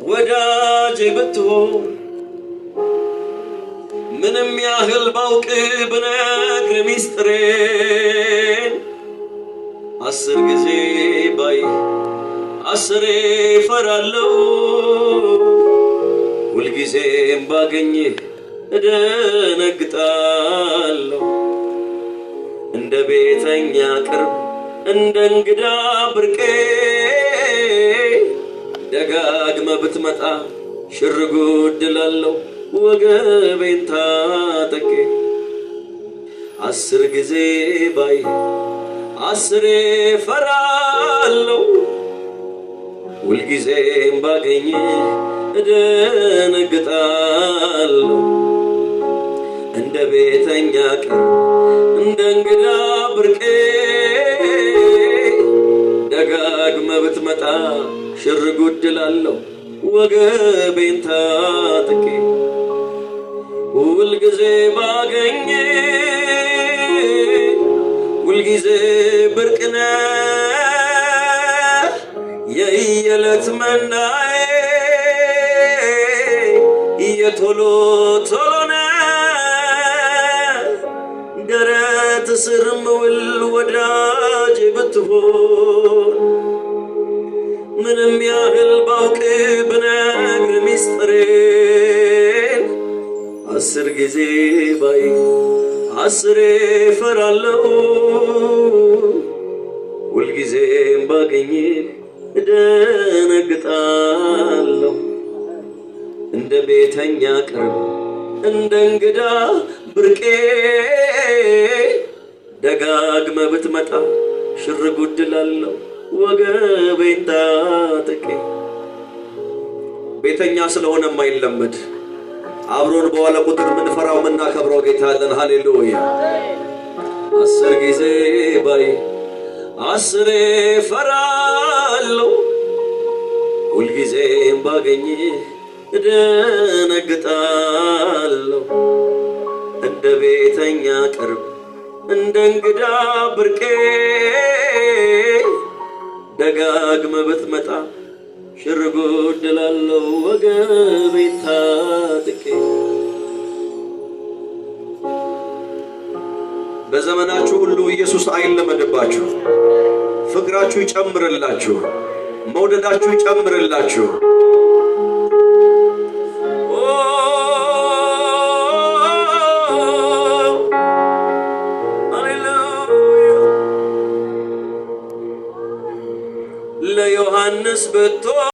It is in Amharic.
ወዳጄ ብትሆን ምንም ያህል ባውቅ ብነግር ሚስጥሬን 10 ጊዜ ባይ 10 ፈራለሁ ሁልጊዜም ባገኝ እደነግጣለሁ እንደ ቤተኛ ቅርብ እንደ እንግዳ ብርቄ ደጋግመ ብትመጣ ሽርጉድ እላለሁ ወገቤን ታጥቄ 10 ጊዜ ባይ 10 ፈራለሁ ሁልጊዜም ባገኝ እደነግጣለሁ እንደ ቤተኛ ቅርብ እንደ እንግዳ ብርቄ ደጋግመ ብትመጣ ሽርጉድ እላለሁ ወገቤን ታጥቄ ሁልጊዜ ባገኝ ሁልጊዜ ብርቅ ነህ የየዕለት መናዬ የቶሎ ቶሎ ነህ ደረት ስር ምውል ወዳጄ ብትሆን ምንም ያህል ባውቅ ብነግር ሚስጥሬን 10 ጊዜ ባይ 10 ፈራለሁ ሁልጊዜም ባገኝ እደነግጣለሁ እንደ ቤተኛ ቅርብ እንደ እንግዳ ብርቄ ደጋግመ ብትመጣ ሽርጉድ እላለሁ ወገቤን ታጥቄ ቤተኛ ስለሆነ የማይለመድ አብሮን በኋላ ቁጥር ምን ፈራው ምን እናከብረው ጌታ አለን ሃሌሉያ 10 ጊዜ ባይ 10 ፈራለሁ ሁልጊዜም ባገኝ እደነግጣለሁ እንደ ቤተኛ ቅርብ እንደ እንግዳ ብርቄ ደጋግመ ብትመጣ ሽርጉድ እላለሁ ወገቤን ታጥቄ በዘመናችሁ ሁሉ ኢየሱስ አይለመድባችሁ ፍቅራችሁ ይጨምርላችሁ መውደዳችሁ ይጨምርላችሁ ለዮሐንስ ብትሆን